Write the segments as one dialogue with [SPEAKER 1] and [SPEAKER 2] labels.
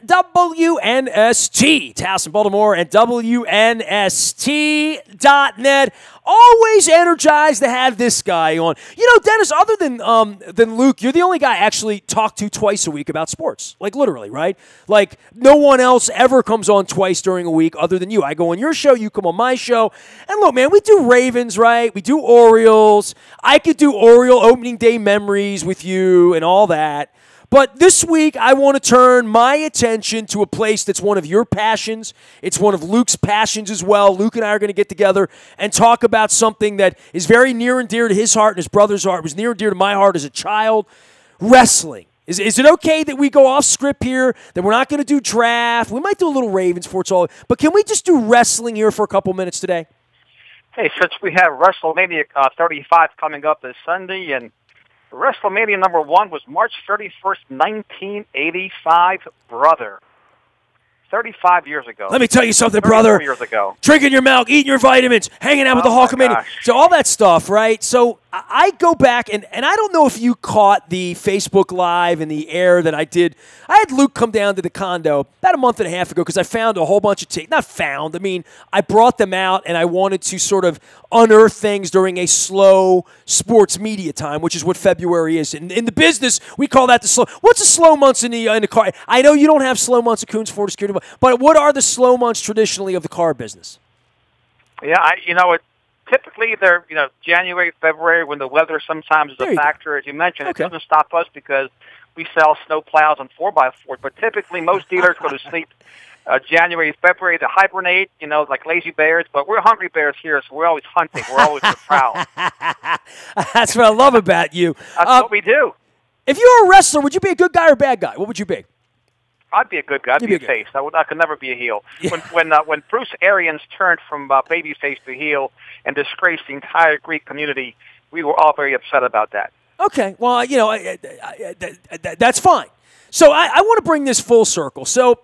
[SPEAKER 1] WNST, Towson, Baltimore, and WNST.net. Always energized to have this guy on. You know, Dennis, other than Luke, you're the only guy I actually talk to twice a week about sports. Like, literally, right? Like, no one else ever comes on twice during a week other than you. I go on your show, you come on my show. And look, man, we do Ravens, right? We do Orioles. I could do Oriole opening day memories with you and all that. But this week, I want to turn my attention to a place that's one of your passions. It's one of Luke's passions as well. Luke and I are going to get together and talk about something that is very near and dear to his heart and his brother's heart. It was near and dear to my heart as a child. Wrestling. Is it okay that we go off script here, that we're not going to do draft? We might do a little Ravens for it's all. But can we just do wrestling here for a couple minutes today?
[SPEAKER 2] Hey, since we have WrestleMania 35 coming up this Sunday, and WrestleMania number 1 was March 31st, 1985, brother. 35 years ago.
[SPEAKER 1] Let me tell you something, brother.
[SPEAKER 2] Years ago.
[SPEAKER 1] Drinking your milk, eating your vitamins, hanging out with the Hulkamania. So all that stuff, right? So I go back, and I don't know if you caught the Facebook Live and the air that I did. I had Luke come down to the condo about a month and a half ago because I found a whole bunch of tapes. Not found. I mean, I brought them out, and I wanted to sort of unearth things during a slow sports media time, which is what February is. In the business, we call that the slow. What's the slow months in the car? I know you don't have slow months at Coons Florida Security, but what are the slow months traditionally of the car business?
[SPEAKER 2] Yeah, typically they're, January, February, when the weather sometimes is a factor, as you mentioned. Okay. It doesn't stop us because we sell snow plows and 4x4s, but typically most dealers go to sleep January, February to hibernate, like lazy bears, but we're hungry bears here, so we're always hunting. We're always on the prowl.
[SPEAKER 1] That's what I love about you.
[SPEAKER 2] That's what we do.
[SPEAKER 1] If you were a wrestler, would you be a good guy or a bad guy? What would you be?
[SPEAKER 2] I'd be a good guy. I'd be a face. I could never be a heel. Yeah. When Bruce Arians turned from babyface to heel and disgraced the entire Greek community, we were all very upset about that.
[SPEAKER 1] Okay, well, that's fine. So I want to bring this full circle. So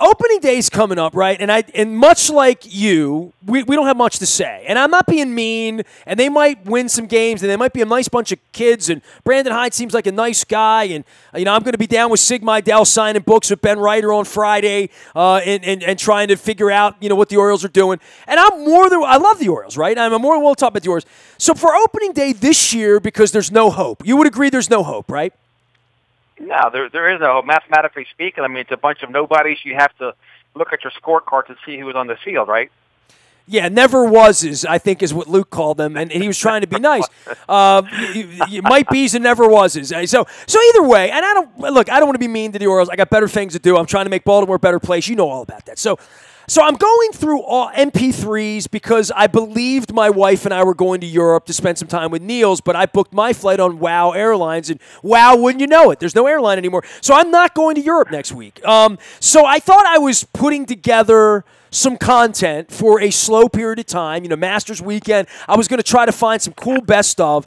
[SPEAKER 1] opening day's coming up, right? And much like you, we don't have much to say. And I'm not being mean, and they might win some games, and they might be a nice bunch of kids, and Brandon Hyde seems like a nice guy, and I'm going to be down with Sig Mejdal signing books with Ben Reiter on Friday and trying to figure out, what the Orioles are doing. And I love the Orioles, right? I'm more than willing to talk about the Orioles. So for opening day this year, because there's no hope, you would agree there's no hope, right?
[SPEAKER 2] No, there is no hope. Mathematically speaking, I mean, it's a bunch of nobodies. You have to look at your scorecard to see who was on the field, right?
[SPEAKER 1] Yeah, never was, I think is what Luke called them, and he was trying to be nice. Might be's and never was's. So either way, and I don't want to be mean to the Orioles. I got better things to do. I'm trying to make Baltimore a better place. You know all about that. So I'm going through all MP3s because I believed my wife and I were going to Europe to spend some time with Niels, but I booked my flight on WOW Airlines, and wow, wouldn't you know it, there's no airline anymore. So I'm not going to Europe next week. So I thought I was putting together some content for a slow period of time, Masters weekend. I was going to try to find some cool best of.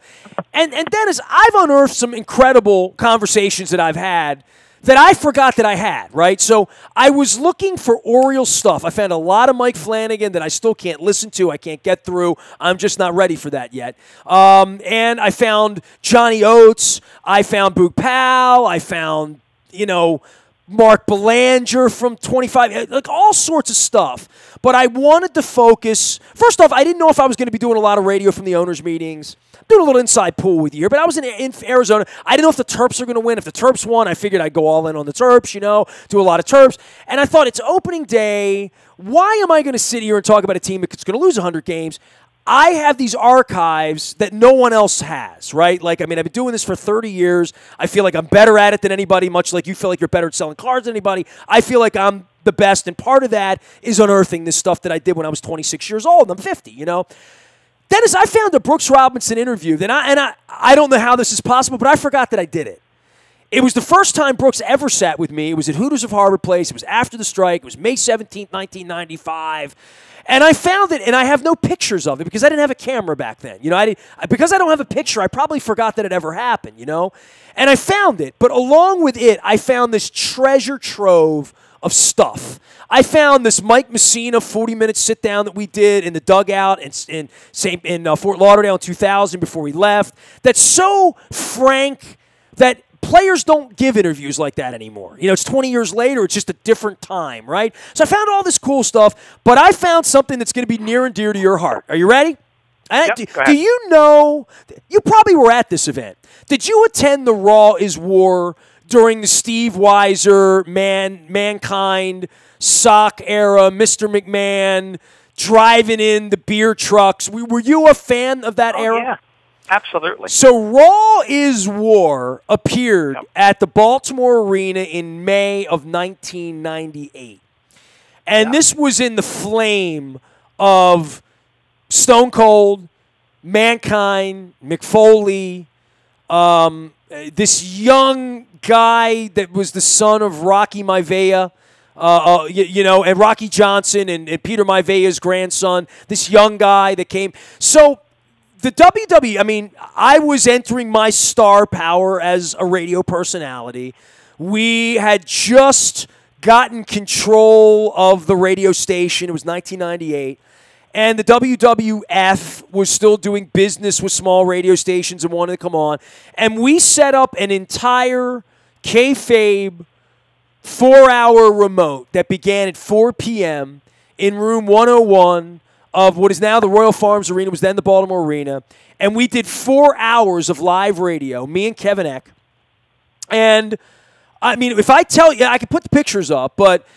[SPEAKER 1] And Dennis, I've unearthed some incredible conversations that I've had that I forgot that I had, right? So I was looking for Oriole stuff. I found a lot of Mike Flanagan that I still can't listen to. I can't get through. I'm just not ready for that yet. And I found Johnny Oates. I found Boog Powell. I found, Mark Belanger from 25, like all sorts of stuff. But I wanted to focus. First off, I didn't know if I was going to be doing a lot of radio from the owners' meetings. Doing a little inside pool with you here, but I was in Arizona. I didn't know if the Terps are going to win. If the Terps won, I figured I'd go all in on the Terps, do a lot of Terps. And I thought, it's opening day. Why am I going to sit here and talk about a team that's going to lose 100 games? I have these archives that no one else has, right? I've been doing this for 30 years. I feel like I'm better at it than anybody, much like you feel like you're better at selling cars than anybody. I feel like I'm the best, and part of that is unearthing this stuff that I did when I was 26 years old, and I'm 50, Dennis, I found a Brooks Robinson interview, and I don't know how this is possible, but I forgot that I did it. It was the first time Brooks ever sat with me. It was at Hooters of Harvard Place. It was after the strike. It was May 17th, 1995. And I found it, and I have no pictures of it because I didn't have a camera back then. Because I don't have a picture, I probably forgot that it ever happened, And I found it, but along with it, I found this treasure trove of stuff. I found this Mike Messina 40-minute sit-down that we did in the dugout in Fort Lauderdale in 2000 before we left. That's so frank that players don't give interviews like that anymore. It's 20 years later. It's just a different time, right? So I found all this cool stuff, but I found something that's going to be near and dear to your heart. Are you ready?
[SPEAKER 2] Yep,
[SPEAKER 1] do you know, you probably were at this event. Did you attend the Raw is War during the Steve Weiser, Mankind, Sock era, Mr. McMahon, driving in the beer trucks? Were you a fan of that era?
[SPEAKER 2] Yeah, absolutely.
[SPEAKER 1] So Raw is War appeared at the Baltimore Arena in May of 1998. And this was in the flame of Stone Cold, Mankind, Mick Foley, this young guy that was the son of Rocky Maivia, and Rocky Johnson and Peter Maivia's grandson, this young guy that came. So the WWE, I was entering my star power as a radio personality. We had just gotten control of the radio station. It was 1998. And the WWF was still doing business with small radio stations and wanted to come on. And we set up an entire kayfabe 4-hour remote that began at 4 p.m. in room 101 of what is now the Royal Farms Arena, was then the Baltimore Arena. And we did 4 hours of live radio, me and Kevin Eck. And, if I tell you, I could put the pictures up, but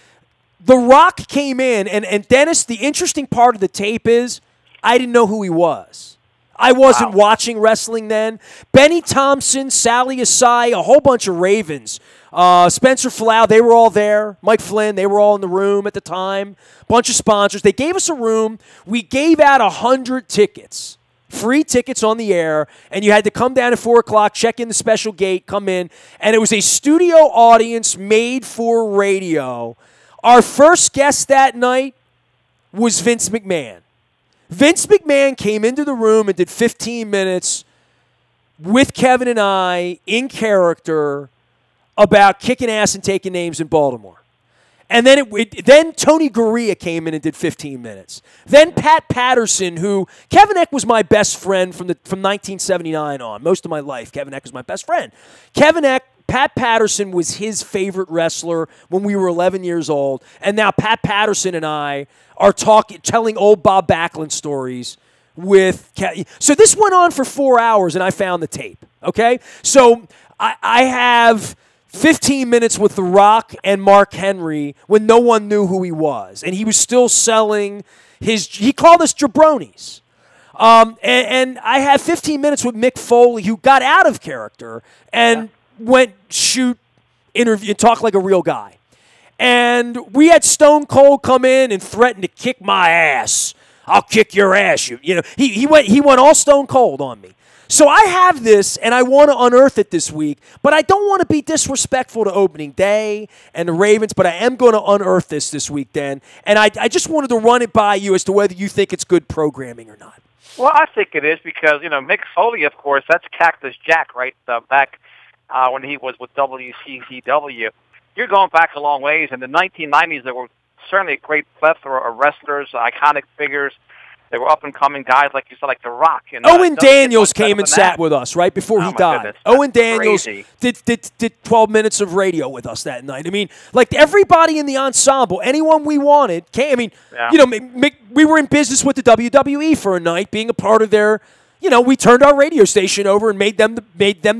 [SPEAKER 1] The Rock came in, and Dennis, the interesting part of the tape is I didn't know who he was. I wasn't watching wrestling then. Benny Thompson, Sally Asai, a whole bunch of Ravens. Spencer Falau, they were all there. Mike Flynn, they were all in the room at the time. Bunch of sponsors. They gave us a room. We gave out 100 tickets. Free tickets on the air, and you had to come down at 4 o'clock, check in the special gate, come in, and it was a studio audience made for radio. Our first guest that night was Vince McMahon. Vince McMahon came into the room and did 15 minutes with Kevin and I in character about kicking ass and taking names in Baltimore. And then then Tony Gurria came in and did 15 minutes. Then Pat Patterson, who Kevin Eck was my best friend from 1979 on. Most of my life, Kevin Eck was my best friend. Pat Patterson was his favorite wrestler when we were 11 years old. And now Pat Patterson and I are telling old Bob Backlund stories with... So this went on for 4 hours, and I found the tape, okay? So I have 15 minutes with The Rock and Mark Henry when no one knew who he was. And he was still selling he called us jabronis. And I have 15 minutes with Mick Foley, who got out of character and... went shoot, interview, talk like a real guy. And we had Stone Cold come in and threaten to kick my ass. I'll kick your ass. He went all Stone Cold on me. So I have this, and I want to unearth it this week, but I don't want to be disrespectful to opening day and the Ravens, but I am going to unearth this week, Dan. And I just wanted to run it by you as to whether you think it's good programming or not.
[SPEAKER 2] Well, I think it is because, Mick Foley, of course, that's Cactus Jack, right, back when he was with WCCW. You're going back a long ways. In the 1990s, there were certainly a great plethora of wrestlers, iconic figures. There were up-and-coming guys, like you said, like The Rock. And,
[SPEAKER 1] Owen Daniels came and sat with us right before he died. Owen Daniels did 12 minutes of radio with us that night. Like everybody in the ensemble, anyone we wanted came. We were in business with the WWE for a night, being a part of their... we turned our radio station over and made them the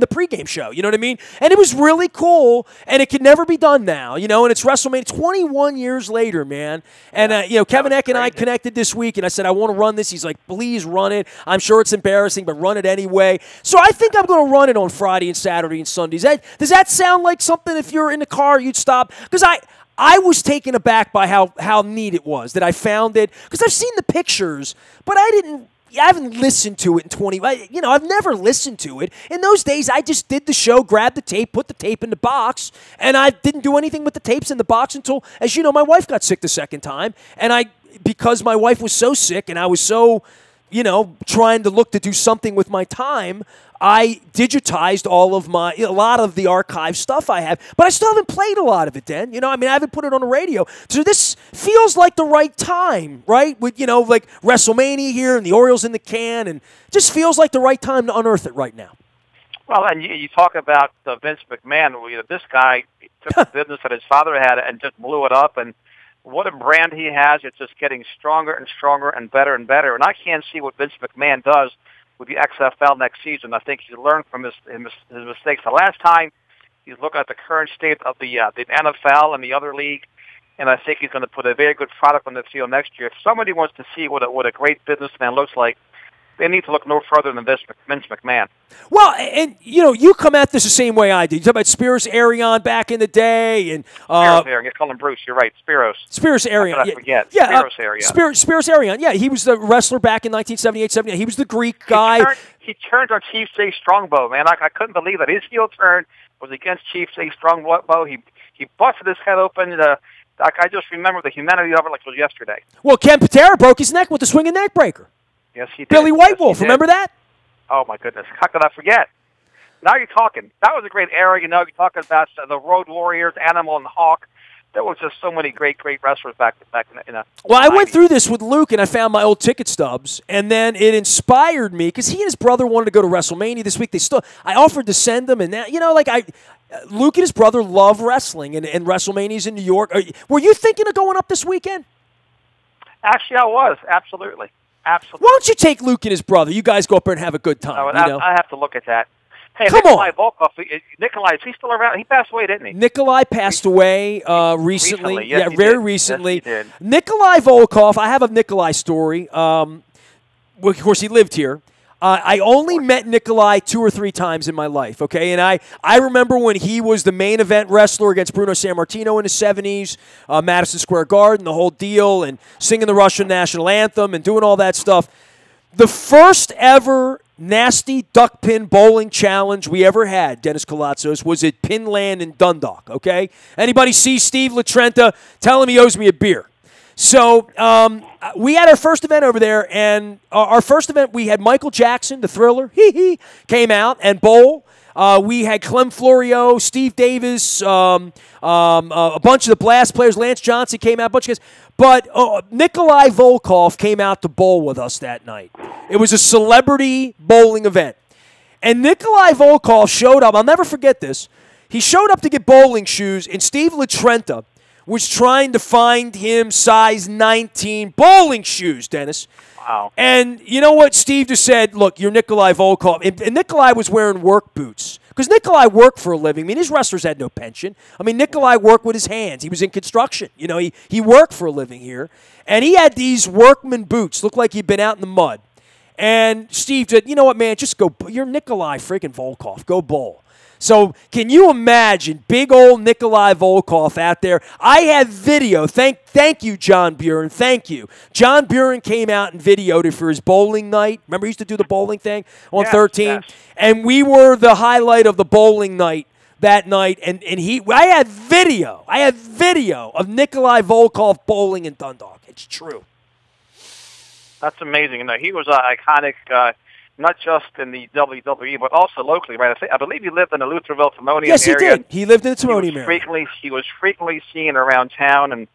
[SPEAKER 1] pregame show. You know what I mean? And it was really cool, and it could never be done now. And it's WrestleMania 21 years later, man. And Kevin Eck and I connected this week, and I said I want to run this. He's like, please run it. I'm sure it's embarrassing, but run it anyway. So I think I'm going to run it on Friday and Saturday and Sundays. Does that sound like something? If you're in the car, you'd stop? Because I was taken aback by how neat it was that I found it. Because I've seen the pictures, but I haven't listened to it in 20... I've never listened to it. In those days, I just did the show, grabbed the tape, put the tape in the box, and I didn't do anything with the tapes in the box until, as you know, my wife got sick the second time. And because my wife was so sick and I was so, trying to look to do something with my time, I digitized a lot of the archive stuff I have, but I still haven't played a lot of it, Dan. I haven't put it on the radio. So this feels like the right time, right? With, like WrestleMania here and the Orioles in the can, and just feels like the right time to unearth it right now.
[SPEAKER 2] Well, and you talk about Vince McMahon. This guy took the business that his father had and just blew it up. And what a brand he has. It's just getting stronger and stronger and better and better. And I can't see what Vince McMahon does with the XFL next season. I think he's learned from his mistakes the last time. He's looking at the current state of the NFL and the other league. And I think he's going to put a very good product on the field next year. If somebody wants to see what a great businessman looks like, they need to look no further than Vince McMahon.
[SPEAKER 1] Well, and, you come at this the same way I did. You talk about Spiros Arion back in the day. And
[SPEAKER 2] Spiros Arion. You call him Bruce. You're right.
[SPEAKER 1] Spiros Arion.
[SPEAKER 2] How could I forget? Spiros Arion.
[SPEAKER 1] Spiros Arion. Yeah, he was the wrestler back in 1978-79. He was the Greek guy.
[SPEAKER 2] He turned on Chief Jay Strongbow, man. I couldn't believe that. His heel turn was against Chief Jay Strongbow. He busted his head open. I just remember the humanity of it like it was yesterday.
[SPEAKER 1] Well, Ken Patera broke his neck with the swinging neck breaker.
[SPEAKER 2] Yes, he did.
[SPEAKER 1] Billy White Wolf, remember that?
[SPEAKER 2] Oh, my goodness. How could I forget? Now you're talking. That was a great era. You're talking about the Road Warriors, Animal, and Hawk. There was just so many great wrestlers back in the
[SPEAKER 1] Well, I went through this with Luke, and I found my old ticket stubs, and then it inspired me, because he and his brother wanted to go to WrestleMania this week. I offered to send them, and now, Luke and his brother love wrestling, and WrestleMania's in New York. Were you thinking of going up this weekend?
[SPEAKER 2] Actually, I was. Absolutely.
[SPEAKER 1] Why don't you take Luke and his brother? You guys go up there and have a good time.
[SPEAKER 2] I have to look at that. Hey,
[SPEAKER 1] Come
[SPEAKER 2] Nikolai
[SPEAKER 1] on.
[SPEAKER 2] Volkov. Nikolai, is he still around? He passed away, didn't he?
[SPEAKER 1] Nikolai passed away recently.
[SPEAKER 2] Yes,
[SPEAKER 1] very
[SPEAKER 2] did.
[SPEAKER 1] recently.
[SPEAKER 2] Yes, he did. Nikolai
[SPEAKER 1] Volkov, I have a Nikolai story. Of course, he lived here. I only met Nikolai 2 or 3 times in my life, okay? And I remember when he was the main event wrestler against Bruno Sammartino in the 70s, Madison Square Garden, the whole deal, and singing the Russian national anthem and doing all that stuff. The first ever nasty duck pin bowling challenge we ever had, Dennis Koulatsos, was at Pinland in Dundalk, okay? Anybody see Steve LaTrenta? Tell him he owes me a beer. So we had our first event over there, and our first event, we had Michael Jackson, the Thriller, came out and bowl. We had Clem Florio, Steve Davis, a bunch of the Blast players. Lance Johnson came out, a bunch of guys. But Nikolai Volkov came out to bowl with us that night. It was a celebrity bowling event. And Nikolai Volkov showed up. I'll never forget this. He showed up to get bowling shoes, and Steve LaTrenta was trying to find him size 19 bowling shoes, Dennis.
[SPEAKER 2] Wow.
[SPEAKER 1] And you know what? Steve just said, look, you're Nikolai Volkov. And Nikolai was wearing work boots. Because Nikolai worked for a living. I mean, his wrestlers had no pension. I mean, Nikolai worked with his hands. He was in construction. He worked for a living here. And he had these workman boots. Looked like he'd been out in the mud. And Steve said, you know what, man, just go. You're Nikolai freaking Volkov. Go bowl. So can you imagine big old Nikolai Volkov out there? I have video. Thank you, John Buren. Thank you. John Buren came out and videoed it for his bowling night. Remember he used to do the bowling thing on 13? Yes. And we were the highlight of the bowling night that night. And I had video. Of Nikolai Volkov bowling in Dundalk. It's true.
[SPEAKER 2] That's amazing. He was iconic, not just in the WWE, but also locally, right? I believe he lived in the Lutherville, Timonium area.
[SPEAKER 1] Yes, he did. He lived in the Timonium area.
[SPEAKER 2] He was frequently seen around town, and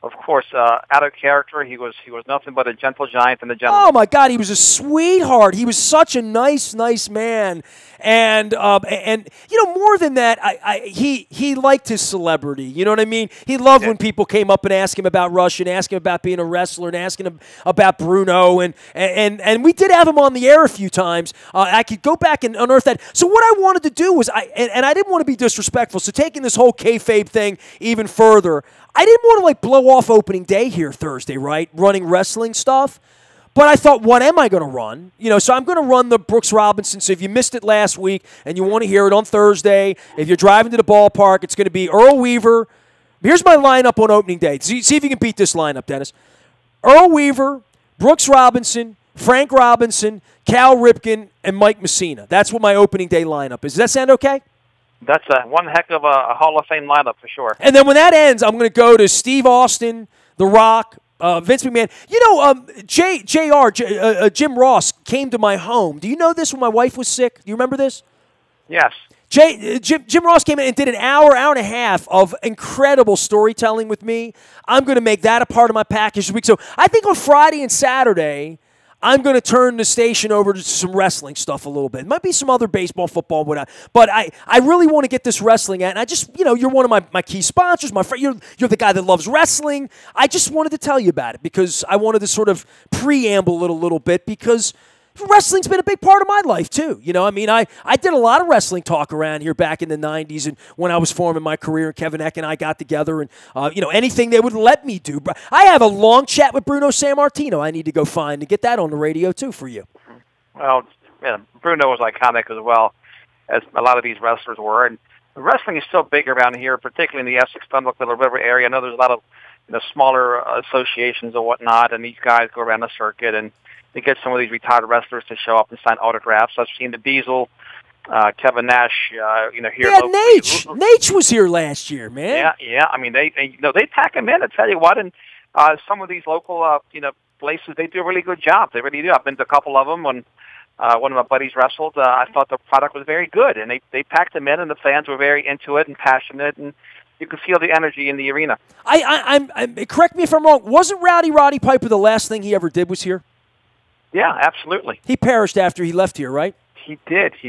[SPEAKER 2] of course, out of character. He was nothing but a gentle giant and a gentleman.
[SPEAKER 1] Oh my God, he was a sweetheart. He was such a nice man. And more than that, he liked his celebrity. You know what I mean? He loved when people came up and asked him about Russia, and asked him about being a wrestler, and asking him about Bruno, and we did have him on the air a few times. I could go back and unearth that. So what I wanted to do was, I didn't want to be disrespectful. So taking this whole kayfabe thing even further, I didn't want to blow off opening day here Thursday, right? Running wrestling stuff. But I thought, what am I going to run? So I'm going to run the Brooks Robinson. So if you missed it last week and you want to hear it on Thursday, if you're driving to the ballpark, it's going to be Earl Weaver. Here's my lineup on opening day. See if you can beat this lineup, Dennis. Earl Weaver, Brooks Robinson, Frank Robinson, Cal Ripken, and Mike Messina. That's what my opening day lineup is. Does that sound okay?
[SPEAKER 2] That's one heck of a Hall of Fame lineup for sure.
[SPEAKER 1] And then when that ends, I'm going to go to Steve Austin, The Rock, Vince McMahon. Jim Ross came to my home. Do you know this when my wife was sick? Do you remember this?
[SPEAKER 2] Yes.
[SPEAKER 1] Jim Ross came in and did an hour and a half of incredible storytelling with me. I'm going to make that a part of my package this week. So I think on Friday and Saturday, I'm going to turn the station over to some wrestling stuff a little bit. Might be some other baseball, football, whatnot. But I really want to get this wrestling at, and I just, you're one of my key sponsors, my friend. You're the guy that loves wrestling. I just wanted to tell you about it because I wanted to sort of preamble it a little bit because wrestling's been a big part of my life, too. I did a lot of wrestling talk around here back in the 90s and when I was forming my career, and Kevin Eck and I got together and, anything they would let me do. But I have a long chat with Bruno Sammartino I need to go find to get that on the radio, too, for you.
[SPEAKER 2] Well, Bruno was iconic as well, as a lot of these wrestlers were. And wrestling is still big around here, particularly in the Essex, Pembroke, Little River area. I know there's a lot of smaller associations and whatnot, and these guys go around the circuit and they get some of these retired wrestlers to show up and sign autographs. I've seen the Diesel, Kevin Nash, here.
[SPEAKER 1] Yeah, Nate was here last year, man.
[SPEAKER 2] Yeah. I mean, they pack him in. I tell you what, and some of these local, places, they do a really good job. They really do. I've been to a couple of them when one of my buddies wrestled. I thought the product was very good, and they packed him in, and the fans were very into it and passionate, and you could feel the energy in the arena.
[SPEAKER 1] I'm correct me if I'm wrong. Wasn't Roddy Piper the last thing he ever did was here? Yeah,
[SPEAKER 2] absolutely.
[SPEAKER 1] He perished after he left here, right?
[SPEAKER 2] He did. He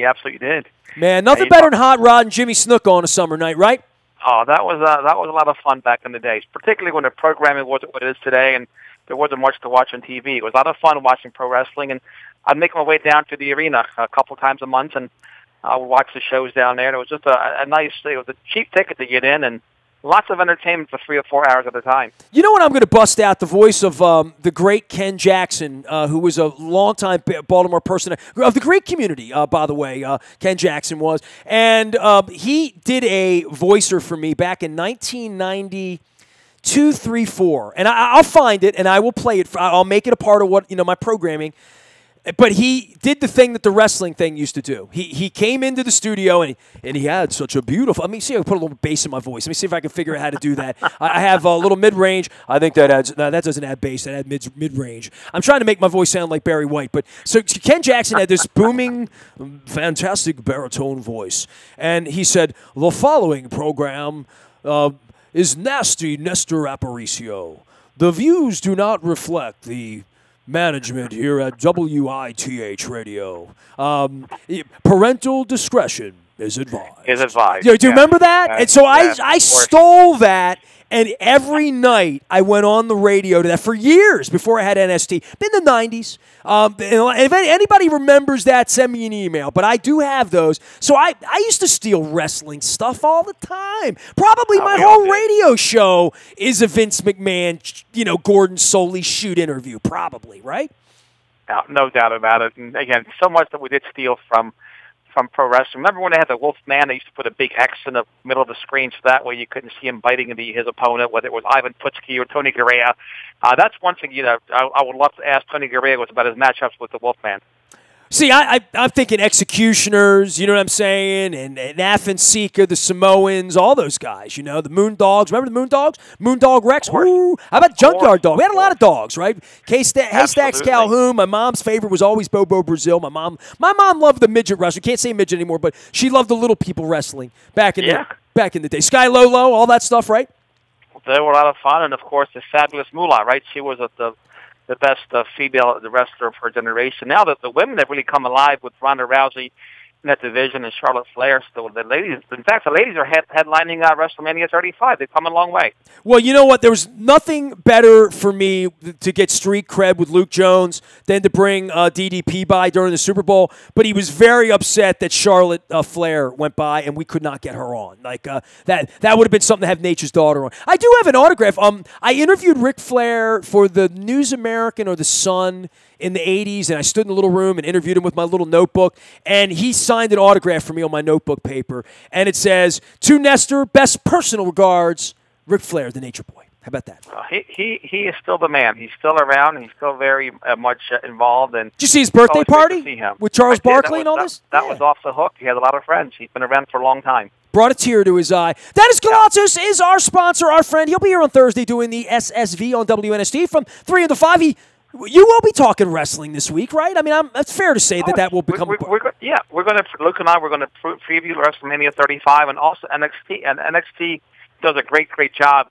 [SPEAKER 2] absolutely did.
[SPEAKER 1] Man, nothing better than Hot Rod and Jimmy Snuka on a summer night, right?
[SPEAKER 2] Oh, that was a lot of fun back in the days, particularly when the programming wasn't what it is today, and there wasn't much to watch on TV. It was a lot of fun watching pro wrestling, and I'd make my way down to the arena a couple times a month, and I would watch the shows down there. And it was just a nice. It was a cheap ticket to get in, and lots of entertainment for 3 or 4 hours at a time.
[SPEAKER 1] You know what? I'm going to bust out the voice of the great Ken Jackson, who was a longtime Baltimore person of the Greek community, by the way. Ken Jackson was. And he did a voicer for me back in 1992, 3, 4. And I'll find it, and I will play it. I'll make it a part of what my programming. But he did the thing that the wrestling thing used to do. He came into the studio, and he had such a beautiful – let me see if I can put a little bass in my voice. Let me see if I can figure out how to do that. I have a little mid-range. I think that adds – no, that doesn't add bass. That adds mid-range. I'm trying to make my voice sound like Barry White. But so Ken Jackson had this booming, fantastic baritone voice. And he said, the following program is nasty Nestor Aparicio. The views do not reflect the – management here at WITH Radio. Parental discretion is advised. Do you remember that? And so I stole that, and every night I went on the radio to that for years before I had NST. Been the 90s. If anybody remembers that, send me an email. But I do have those. So I used to steal wrestling stuff all the time. Probably my whole radio show is a Vince McMahon, Gordon Soley shoot interview. Probably, right?
[SPEAKER 2] No doubt about it. And again, so much that we did steal from pro wrestling. Remember when they had the Wolf Man? They used to put a big X in the middle of the screen so that way you couldn't see him biting his opponent, whether it was Ivan Putski or Tony Garea. That's one thing, I would love to ask Tony Garea was about his matchups with the Wolf Man.
[SPEAKER 1] See, I'm thinking Executioners, you know what I'm saying, and Athens Sika, the Samoans, all those guys, the Moondogs. Remember the Moondogs? Moondog Rex? Woo! How about Junkyard Dog? We had a lot of dogs, right? Haystacks Calhoun. My mom's favorite was always Bobo Brazil. My mom loved the midget wrestling. Can't say midget anymore, but she loved the little people wrestling back in the day. Sky Lolo, all that stuff, right?
[SPEAKER 2] They were a lot of fun, and of course the fabulous Moolah, right? She was the best female wrestler of her generation. Now that the women have really come alive with Ronda Rousey in that division and Charlotte Flair still. The ladies are headlining WrestleMania 35. They've come a long way.
[SPEAKER 1] Well, you know what? There was nothing better for me to get street cred with Luke Jones than to bring DDP by during the Super Bowl. But he was very upset that Charlotte Flair went by and we could not get her on. Like that would have been something to have Nature's Daughter on. I do have an autograph. I interviewed Ric Flair for the News American or the Sun in the 80s, and I stood in a little room and interviewed him with my little notebook, and he signed an autograph for me on my notebook paper, and it says, "To Nestor, best personal regards, Ric Flair, the Nature Boy." How about that?
[SPEAKER 2] He is still the man. He's still around. He's still very much involved. And
[SPEAKER 1] did you see his birthday party with Charles Barkley and all this?
[SPEAKER 2] That was off the hook. He has a lot of friends. He's been around for a long time.
[SPEAKER 1] Brought a tear to his eye. Dennis Koulatsos is our sponsor, our friend. He'll be here on Thursday doing the SSV on WNST from 3 to 5. You will be talking wrestling this week, right? I mean, it's fair to say that will become.
[SPEAKER 2] Luke and I, we're going to preview WrestleMania 35 and also NXT. And NXT does a great job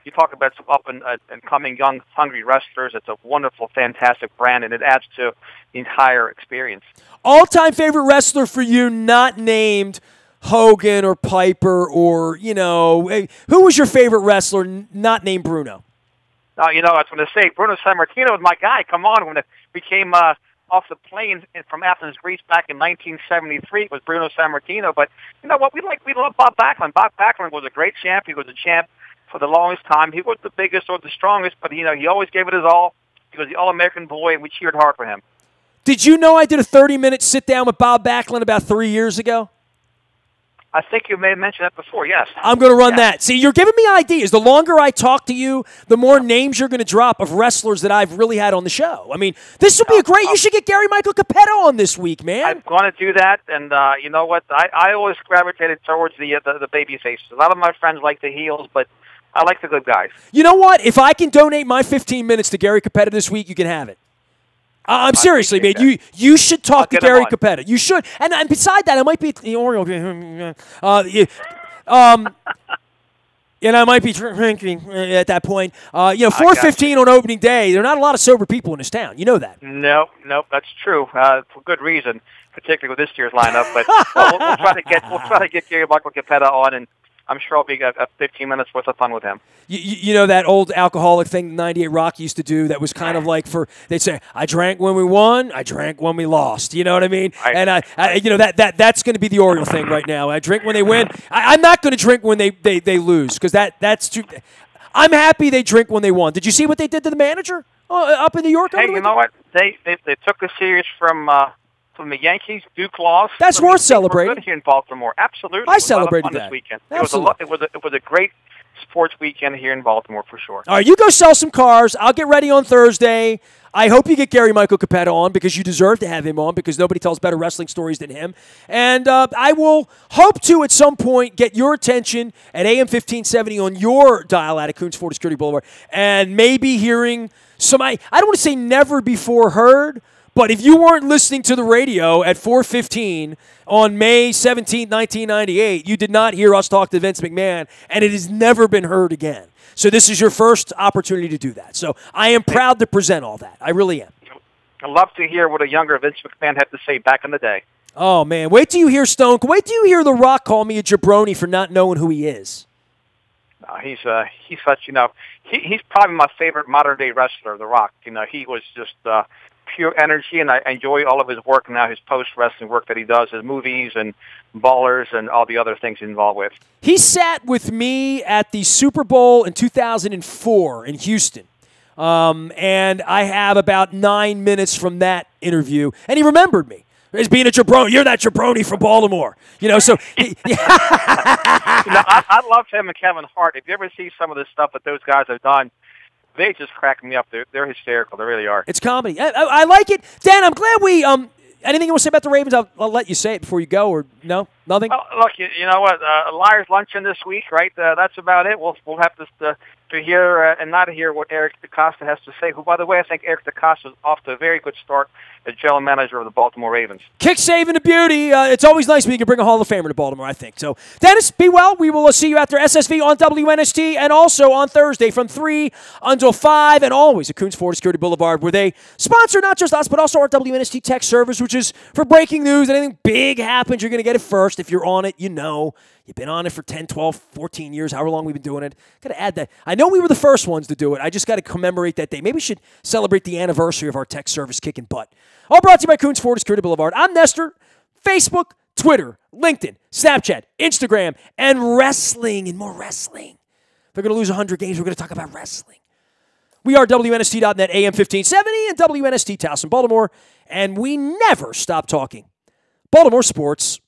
[SPEAKER 2] you talk about some up and coming young, hungry wrestlers. It's a wonderful, fantastic brand, and it adds to the entire experience.
[SPEAKER 1] All-time favorite wrestler for you, not named Hogan or Piper or, who was your favorite wrestler not named Bruno?
[SPEAKER 2] I was going to say, Bruno Sammartino was my guy. Come on, when we came off the plane from Athens, Greece back in 1973, it was Bruno Sammartino. But you know what? We love Bob Backlund. Bob Backlund was a great champ. He was a champ for the longest time. He was the biggest or the strongest, but, he always gave it his all. He was the All-American boy, and we cheered hard for him.
[SPEAKER 1] Did you know I did a 30-minute sit-down with Bob Backlund about 3 years ago?
[SPEAKER 2] I think you may have mentioned that before, yes.
[SPEAKER 1] I'm going to run that. See, you're giving me ideas. The longer I talk to you, the more names you're going to drop of wrestlers that I've really had on the show. I mean, this would be a great – you should get Gary Michael Capetta on this week, man.
[SPEAKER 2] I'm going to do that, and you know what? I always gravitated towards the baby faces. A lot of my friends like the heels, but I like the good guys.
[SPEAKER 1] You know what? If I can donate my 15 minutes to Gary Capetta this week, you can have it. I'm seriously, man. You should talk to Gary Capetta. You should. And beside that, I might be the Oriole. And I might be drinking at that point. 4:15 on opening day. There are not a lot of sober people in this town. You know that.
[SPEAKER 2] Nope, that's true. For good reason, particularly with this year's lineup. But we'll try to get Gary Michael Capetta on, and I'm sure I'll be 15 minutes worth of fun with him.
[SPEAKER 1] You know that old alcoholic thing 98 Rock used to do that was kind of like they'd say, I drank when we won, I drank when we lost. You know what I mean? Right. And that's going to be the Oriole thing right now. I drink when they win. I'm not going to drink when they lose because that's too. I'm happy they drink when they won. Did you see what they did to the manager up in New York?
[SPEAKER 2] Hey, you know what? They took a series from the Yankees, Duke lost.
[SPEAKER 1] That's worth celebrating.
[SPEAKER 2] Good here in Baltimore, absolutely.
[SPEAKER 1] I celebrated that
[SPEAKER 2] this weekend.
[SPEAKER 1] Absolutely.
[SPEAKER 2] It was a great sports weekend here in Baltimore for sure.
[SPEAKER 1] All right, you go sell some cars. I'll get ready on Thursday. I hope you get Gary Michael Capetta on because you deserve to have him on because nobody tells better wrestling stories than him. And I will hope to at some point get your attention at AM 1570 on your dial out at Coons Ford Security Boulevard and maybe hearing some. I don't want to say never before heard. But if you weren't listening to the radio at 4:15 on May 17, 1998, you did not hear us talk to Vince McMahon, and it has never been heard again. So this is your first opportunity to do that. So I am proud to present all that. I really am.
[SPEAKER 2] I'd love to hear what a younger Vince McMahon had to say back in the day.
[SPEAKER 1] Oh, man. Wait till you hear Stone. Wait till you hear The Rock call me a jabroni for not knowing who he is.
[SPEAKER 2] He's such, he's probably my favorite modern-day wrestler, The Rock. He was just pure energy, and I enjoy all of his work now, his post-wrestling work that he does, his movies and Ballers and all the other things he's involved with.
[SPEAKER 1] He sat with me at the Super Bowl in 2004 in Houston, and I have about 9 minutes from that interview, and he remembered me as being a jabroni. You're that jabroni from Baltimore. So
[SPEAKER 2] I love him and Kevin Hart. If you ever see some of the stuff that those guys have done, they just crack me up. They're hysterical. They really are.
[SPEAKER 1] It's comedy. I like it. Dan, I'm glad we anything you want to say about the Ravens? I'll let you say it before you go, or no? Nothing?
[SPEAKER 2] Oh, look, you know what? Liars Luncheon this week, right? That's about it. We'll have to hear and not hear what Eric DeCosta has to say, who, by the way, I think Eric DeCosta is off to a very good start as general manager of the Baltimore Ravens.
[SPEAKER 1] Kick saving the beauty. It's always nice when you can bring a Hall of Famer to Baltimore, I think. So, Dennis, be well. We will see you after SSV on WNST and also on Thursday from 3 until 5 and always at Coons Ford Security Boulevard, where they sponsor not just us, but also our WNST tech service, which is for breaking news. Anything big happens, you're going to get it first. If you're on it, you know. You've been on it for 10, 12, 14 years, however long we've been doing it. Got to add that. I know we were the first ones to do it. I just got to commemorate that day. Maybe we should celebrate the anniversary of our tech service kicking butt. All brought to you by Coons Ford Security Boulevard. I'm Nestor. Facebook, Twitter, LinkedIn, Snapchat, Instagram, and wrestling and more wrestling. If they're going to lose 100 games, we're going to talk about wrestling. We are WNST.net, AM 1570, and WNST Towson, Baltimore, and we never stop talking Baltimore sports.